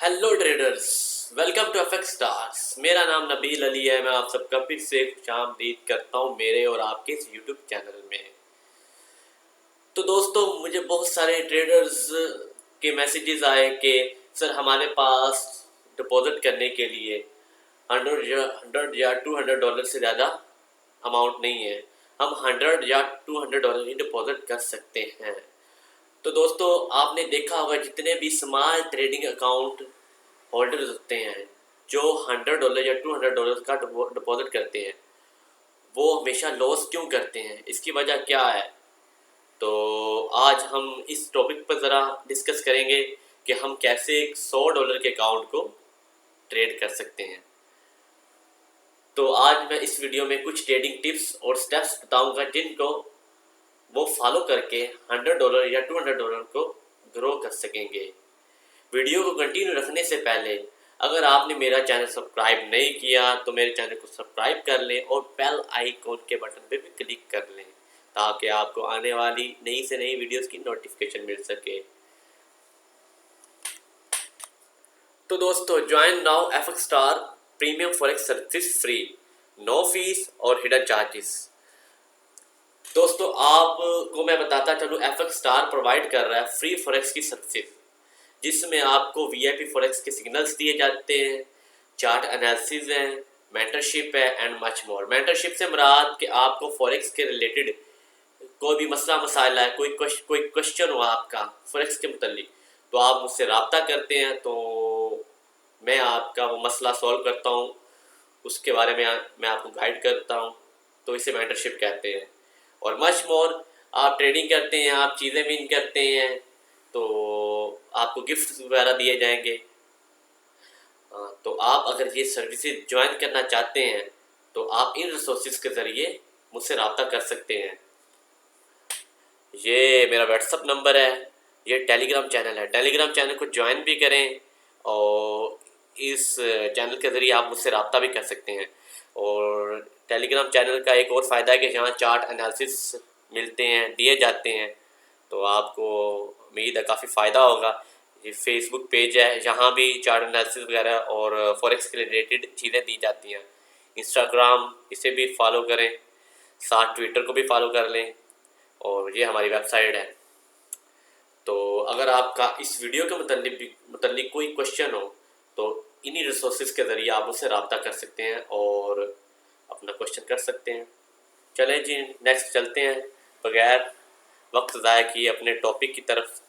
Hello traders, welcome to FX stars. मेरा नाम नबील अली है। मैं आप सबका फिर से खुशामदीद करता हूं मेरे और आपके इस यूट्यूब चैनल में। तो दोस्तों, मुझे बहुत सारे ट्रेडर्स के मैसेजेस आए कि सर हमारे पास डिपॉजिट करने के लिए 100 या $200 से ज़्यादा अमाउंट नहीं है, हम 100 या $200 ही डिपॉजिट कर सकते हैं। तो दोस्तों, आपने देखा होगा जितने भी स्मॉल ट्रेडिंग अकाउंट होल्डर्स होते हैं जो $100 या $200 का डिपॉजिट करते हैं, वो हमेशा लॉस क्यों करते हैं, इसकी वजह क्या है। तो आज हम इस टॉपिक पर ज़रा डिस्कस करेंगे कि हम कैसे एक $100 के अकाउंट को ट्रेड कर सकते हैं। तो आज मैं इस वीडियो में कुछ ट्रेडिंग टिप्स और स्टेप्स बताऊंगा जिनको वो फॉलो करके $100 या $200 को ग्रो कर सकेंगे। वीडियो को कंटिन्यू रखने से पहले अगर आपने मेरा चैनल सब्सक्राइब नहीं किया तो मेरे चैनल को सब्सक्राइब कर लें और बेल आइकॉन के बटन पे भी क्लिक कर लें ताकि आपको आने वाली नई से नई वीडियोस की नोटिफिकेशन मिल सके। तो दोस्तों, join now FX star premium forex service free, no fees और हिडन चार्जेस। दोस्तों, आपको मैं बताता चलूँ, एफएक्स स्टार प्रोवाइड कर रहा है फ्री फॉरेक्स की सर्विस जिसमें आपको वीआईपी फॉरेक्स के सिग्नल्स दिए जाते हैं, चार्ट एनालिसिस है, मेंटरशिप है एंड मच मोर। मेंटरशिप से मुराद कि आपको फॉरेक्स के रिलेटेड कोई भी मसला मसाइल है, कोई क्वेश्चन हो आपका फॉरेक्स के मुतल्लिक, तो आप मुझसे रब्ता करते हैं तो मैं आपका वो मसला सॉल्व करता हूँ, उसके बारे में मैं आपको गाइड करता हूँ, तो इसे मेंटरशिप कहते हैं। और मच मोर, आप ट्रेडिंग करते हैं, आप चीज़ें विन करते हैं तो आपको गिफ्ट वगैरह दिए जाएंगे। तो आप अगर ये सर्विसेज ज्वाइन करना चाहते हैं तो आप इन रिसोर्सेज के ज़रिए मुझसे रब्ता कर सकते हैं। ये मेरा व्हाट्सअप नंबर है, ये टेलीग्राम चैनल है, टेलीग्राम चैनल को ज्वाइन भी करें और इस चैनल के ज़रिए आप मुझसे रब्ता भी कर सकते हैं। और टेलीग्राम चैनल का एक और फ़ायदा है कि यहाँ चार्ट एनालिसिस मिलते हैं, दिए जाते हैं, तो आपको उम्मीद है काफ़ी फ़ायदा होगा। ये फेसबुक पेज है, यहाँ भी चार्ट एनालिसिस वगैरह और फॉरेक्स के रिलेटेड चीज़ें दी जाती हैं। इंस्टाग्राम, इसे भी फॉलो करें, साथ ट्विटर को भी फॉलो कर लें, और ये हमारी वेबसाइट है। तो अगर आपका इस वीडियो के मुतल्लिक कोई क्वेश्चन हो तो इन्हीं रिसोर्सेज के ज़रिए आप उससे रब्ता कर सकते हैं और अपना क्वेश्चन कर सकते हैं। चलें जी, नेक्स्ट चलते हैं बगैर वक्त ज़ाया किए अपने टॉपिक की तरफ।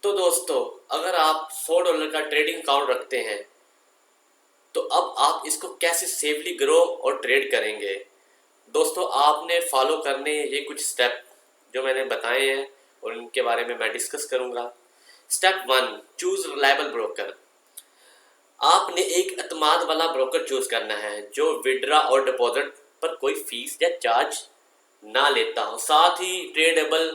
तो दोस्तों, अगर आप $100 का ट्रेडिंग अकाउंट रखते हैं तो अब आप इसको कैसे सेफली ग्रो और ट्रेड करेंगे। दोस्तों, आपने फॉलो करने ये कुछ स्टेप जो मैंने बताए हैं और उनके बारे में मैं डिस्कस करूंगा। Step 1, choose reliable broker. आपने एक एतमाद वाला ब्रोकर चूज करना है जो विड्रा और डिपॉजिट पर कोई फीस या चार्ज ना लेता हो, साथ ही ट्रेडेबल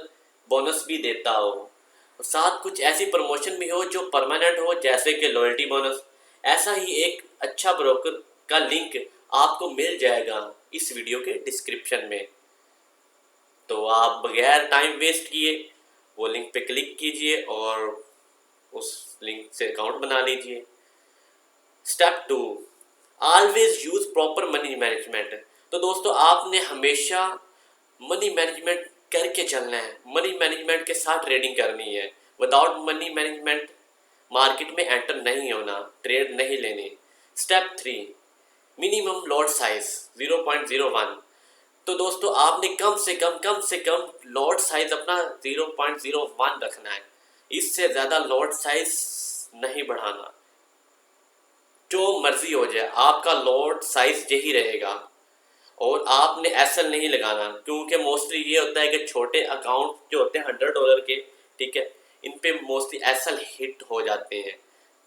बोनस भी देता हो, और साथ कुछ ऐसी प्रमोशन भी हो जो परमानेंट हो, जैसे कि लॉयल्टी बोनस। ऐसा ही एक अच्छा ब्रोकर का लिंक आपको मिल जाएगा इस वीडियो के डिस्क्रिप्शन में। तो आप बगैर टाइम वेस्ट किए वो लिंक पे क्लिक कीजिए और उस लिंक से अकाउंट बना लीजिए। Step 2, always use proper money management. तो दोस्तों, आपने हमेशा मनी मैनेजमेंट करके चलना है, मनी मैनेजमेंट के साथ ट्रेडिंग करनी है। विदाउट मनी मैनेजमेंट मार्केट में एंटर नहीं होना, ट्रेड नहीं लेने। Step 3, minimum lot size 0.01। तो दोस्तों, आपने कम से कम लॉट साइज अपना 0.01 रखना है, इससे ज़्यादा लॉट साइज नहीं बढ़ाना। जो मर्जी हो जाए, आपका लॉट साइज यही रहेगा। और आपने एसएल नहीं लगाना, क्योंकि मोस्टली ये होता है कि छोटे अकाउंट जो होते हैं $100 के, ठीक है, इन पे मोस्टली एसएल हिट हो जाते हैं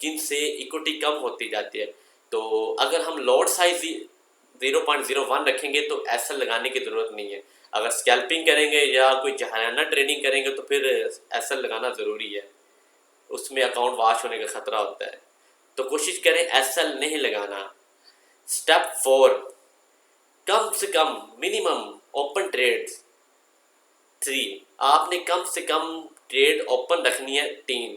जिनसे इक्विटी कम होती जाती है। तो अगर हम लॉट साइज 0.01 रखेंगे तो एसएल लगाने की ज़रूरत नहीं है। अगर स्कैल्पिंग करेंगे या कोई जहाना ट्रेडिंग करेंगे तो फिर एसएल लगाना ज़रूरी है, उसमें अकाउंट वॉश होने का खतरा होता है। तो कोशिश करें एसएल नहीं लगाना। स्टेप 4, कम से कम मिनिमम ओपन ट्रेड्स 3। आपने कम से कम ट्रेड ओपन रखनी है 3।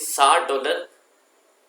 $60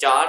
$4